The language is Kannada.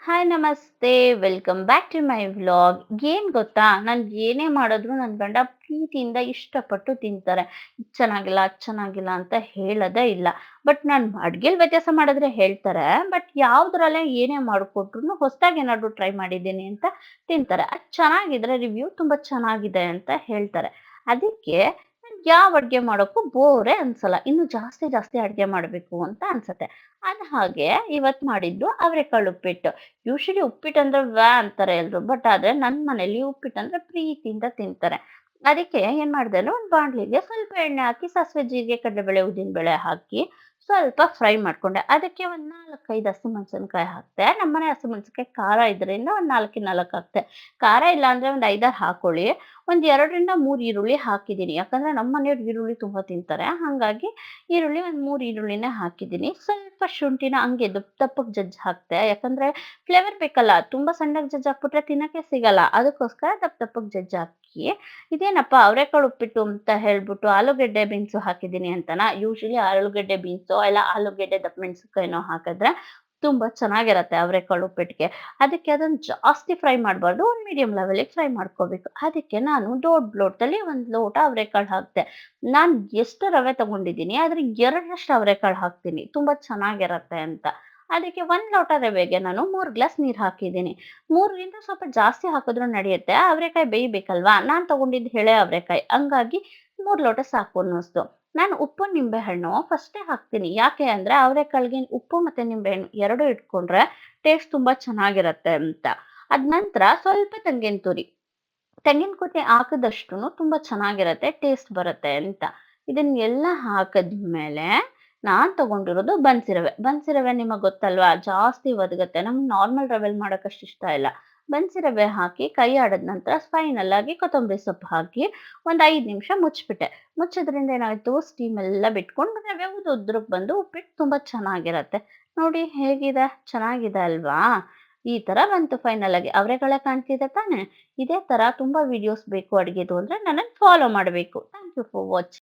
ಹಾಯ್ ನಮಸ್ತೆ. Welcome back to my vlog. ಏನ್ ಗೊತ್ತಾ? ನಾನು ಏನೇ ಮಾಡಿದ್ರು ನನ್ನ ಗಂಡ ಪ್ರೀತಿಯಿಂದ ಇಷ್ಟಪಟ್ಟು ತಿಂತಾರೆ. ಇದ್ ಚೆನ್ನಾಗಿಲ್ಲ, ಅದ್ ಚೆನ್ನಾಗಿಲ್ಲ ಅಂತ ಹೇಳೋದೇ ಇಲ್ಲ. ಬಟ್ ನಾನು ಅಡ್ಗೆಲ್ ವ್ಯತ್ಯಾಸ ಮಾಡಿದ್ರೆ ಹೇಳ್ತಾರೆ. ಬಟ್ ಯಾವ್ದ್ರಲ್ಲೇ ಏನೇ ಮಾಡ್ಕೊಟ್ರುನು ಹೊಸ್ದಾಗಿ ಏನಾದ್ರು ಟ್ರೈ ಮಾಡಿದ್ದೀನಿ ಅಂತ ತಿಂತಾರೆ. ಅದ್ ಚೆನ್ನಾಗಿದ್ರೆ ರಿವ್ಯೂ ತುಂಬಾ ಚೆನ್ನಾಗಿದೆ ಅಂತ ಹೇಳ್ತಾರೆ. ಅದಕ್ಕೆ ನನ್ಗ್ ಯಾವ್ ಅಡ್ಗೆ ಮಾಡೋಕ್ಕೂ ಬೋರೇ ಅನ್ಸಲ್ಲ. ಇನ್ನು ಜಾಸ್ತಿ ಜಾಸ್ತಿ ಅಡ್ಗೆ ಮಾಡ್ಬೇಕು ಅಂತ ಅನ್ಸತ್ತೆ. ಅದ್ ಹಾಗೆ ಇವತ್ ಮಾಡಿದ್ದು ಅವರೆಕಾಳು ಉಪ್ಪಿಟ್ಟು. ಯೂಶಲಿ ಉಪ್ಪಿಟ್ಟಂದ್ರೆ ವ್ಯಾ ಅಂತಾರೆ ಎಲ್ರು. ಬಟ್ ಆದ್ರೆ ನನ್ ಮನೇಲಿ ಉಪ್ಪಿಟ್ಟಂದ್ರೆ ಪ್ರೀತಿಯಿಂದ ತಿಂತಾರೆ. ಅದಕ್ಕೆ ಏನ್ ಮಾಡ್ದೆ ಅಂದ್ರೆ ಒಂದ್ ಬಾಣ್ಲಿಗೆ ಸ್ವಲ್ಪ ಎಣ್ಣೆ ಹಾಕಿ ಸಾಸಿವೆ, ಜೀರಿಗೆ, ಕಡಲೆಬೇಳೆ, ಉದ್ದಿನಬೇಳೆ ಹಾಕಿ ಸ್ವಲ್ಪ ಫ್ರೈ ಮಾಡ್ಕೊಂಡೆ. ಅದಕ್ಕೆ ಒಂದ್ 4, 5 ಹಸಿಮೆಣಸಿನಕಾಯಿ ಹಾಕ್ದೆ. ನಮ್ಮನೆ ಹಸಿಮೆಣಸಿನಕಾಯಿ ಖಾರ ಇದ್ರಿಂದ ಒಂದ್ 4ಕ್ಕೆ 4 ಹಾಕ್ದೆ. ಖಾರ ಇಲ್ಲ ಅಂದ್ರೆ ಒಂದ್ 5, 6 ಹಾಕೊಳ್ಳಿ. ಒಂದ್ 2ರಿಂದ 3 ಈರುಳ್ಳಿ ಹಾಕಿದೀನಿ. ಯಾಕಂದ್ರೆ ನಮ್ಮ ಮನೆಯವ್ರು ಈರುಳ್ಳಿ ತುಂಬಾ ತಿಂತಾರೆ. ಹಂಗಾಗಿ ಈರುಳ್ಳಿ ಒಂದ್ 3 ಈರುಳ್ಳಿನ ಹಾಕಿದೀನಿ. ಸ್ವಲ್ಪ ಶುಂಠಿನ ಹಂಗೆ ದಪ್ಪ ದಪ್ಪಗ್ ಜಜ್ಜಿ ಹಾಕ್ದೆ. ಯಾಕಂದ್ರೆ ಫ್ಲೇವರ್ ಬೇಕಲ್ಲ. ತುಂಬಾ ಸಣ್ಣಗ್ ಜಜ್ಜಿ ಹಾಕ್ಬಿಟ್ರೆ ತಿನ್ನಕ್ಕೆ ಸಿಗಲ್ಲ. ಅದಕ್ಕೋಸ್ಕರ ದಪ್ಪ ದಪ್ಪಗ್ ಜಜ್ಜಿ ಹಾಕಿ, ಇದೇನಪ್ಪಾ ಅವರೆಕಾಳು ಉಪ್ಪಿಟ್ಟು ಅಂತ ಹೇಳ್ಬಿಟ್ಟು ಆಲೂಗೆಡ್ಡೆ ಬೀನ್ಸು ಹಾಕಿದೀನಿ ಅಂತನಾ? ಯೂಶಲಿ ಆಲೂಗೆಡ್ಡೆ ಬೀನ್ಸೋ ಇಲ್ಲ ಆಲೂಗೆಡ್ಡೆ ದಪ್ಪ ಮೆಣಸಿನಕಾಯಿನೋ ಹಾಕಿದ್ರೆ ತುಂಬಾ ಚೆನ್ನಾಗಿರತ್ತೆ ಅವರೆಕಾಳು ಉಪ್ಪಿಟ್ಟಿಗೆ. ಅದಕ್ಕೆ ಅದನ್ನ ಜಾಸ್ತಿ ಫ್ರೈ ಮಾಡ್ಬಾರ್ದು. ಒಂದ್ ಮೀಡಿಯಂ ಲೆವೆಲಿಗೆ ಫ್ರೈ ಮಾಡ್ಕೋಬೇಕು. ಅದಕ್ಕೆ ನಾನು ದೊಡ್ಡ ಲೋಟದಲ್ಲಿ 1 ಲೋಟ ಅವರೆಕಾಳು ಹಾಕ್ದೆ. ನಾನ್ ಎಷ್ಟು ರವೆ ತಗೊಂಡಿದ್ದೀನಿ ಅದ್ರ 2ರಷ್ಟು ಅವರೆಕಾಳು ಹಾಕ್ತೀನಿ. ತುಂಬಾ ಚೆನ್ನಾಗಿರತ್ತೆ ಅಂತ. ಅದಕ್ಕೆ 1 ಲೋಟ ರವೆಗೆ ನಾನು 3 ಗ್ಲಾಸ್ ನೀರ್ ಹಾಕಿದ್ದೀನಿ. 3ರಿಂದ ಸ್ವಲ್ಪ ಜಾಸ್ತಿ ಹಾಕಿದ್ರು ನಡೆಯುತ್ತೆ. ಅವರೆಕಾಯಿ ಬೇಯಬೇಕಲ್ವಾ? ನಾನ್ ತಗೊಂಡಿದ್ದು ಎಳೆ ಅವರೆಕಾಯಿ. ಹಂಗಾಗಿ 3 ಲೋಟ ಸಾಕು ಅನ್ನಿಸ್ತು. ನಾನು ಉಪ್ಪು, ನಿಂಬೆಹಣ್ಣು ಫಸ್ಟೇ ಹಾಕ್ತೀನಿ. ಯಾಕೆ ಅಂದ್ರೆ ಅವರೆಕಾಳಿಗೆ ಉಪ್ಪು ಮತ್ತೆ ನಿಂಬೆಹಣ್ಣು 2 ಇಟ್ಕೊಂಡ್ರೆ ಟೇಸ್ಟ್ ತುಂಬಾ ಚೆನ್ನಾಗಿರತ್ತೆ ಅಂತ. ಅದ್ ನಂತರ ಸ್ವಲ್ಪ ತೆಂಗಿನ ತುರಿ. ತೆಂಗಿನಕೊತ್ತೆ ಹಾಕಿದಷ್ಟುನು ತುಂಬಾ ಚೆನ್ನಾಗಿರತ್ತೆ, ಟೇಸ್ಟ್ ಬರುತ್ತೆ ಅಂತ. ಇದನ್ನೆಲ್ಲ ಹಾಕಿದ್ಮೇಲೆ ನಾನ್ ತಗೊಂಡಿರೋದು ಬನ್ಸಿ ರವೆ. ಬನ್ಸಿ ರವೆ ನಿಮಗ್ ಗೊತ್ತಲ್ವಾ? ಜಾಸ್ತಿ ಒದಗತ್ತೆ. ನಮ್ಗ್ ನಾರ್ಮಲ್ ರವೆಲ್ ಮಾಡಕ್ಕಷ್ಟು ಇಷ್ಟ ಇಲ್ಲ. ಬನ್ಸಿ ರವೆ ಹಾಕಿ ಕೈ ಆಡಿದ ನಂತರ ಫೈನಲ್ ಆಗಿ ಕೊತ್ತಂಬರಿ ಸೊಪ್ಪು ಹಾಕಿ ಒಂದ್ 5 ನಿಮಿಷ ಮುಚ್ಬಿಟ್ಟೆ. ಮುಚ್ಚಿದ್ರಿಂದ ಏನಾಯ್ತು? ಸ್ಟೀಮ್ ಎಲ್ಲ ಬಿಟ್ಕೊಂಡು ರವೆ ಉದ್ರುಕ್ ಬಂದು ಉಪ್ಪಿಟ್ಟು ತುಂಬಾ ಚೆನ್ನಾಗಿರತ್ತೆ. ನೋಡಿ ಹೇಗಿದೆ? ಚೆನ್ನಾಗಿದೆ ಅಲ್ವಾ? ಈ ತರ ಬಂತು ಫೈನಲ್ ಆಗಿ. ಅವರೆಕಾಳೆ ಕಾಣ್ತಿದೆ ತಾನೆ? ಇದೇ ತರ ತುಂಬಾ ವಿಡಿಯೋಸ್ ಬೇಕು ಅಡ್ಗೆದು ಅಂದ್ರೆ ನನ್ನನ್ನು ಫಾಲೋ ಮಾಡಬೇಕು. Thank you for watching.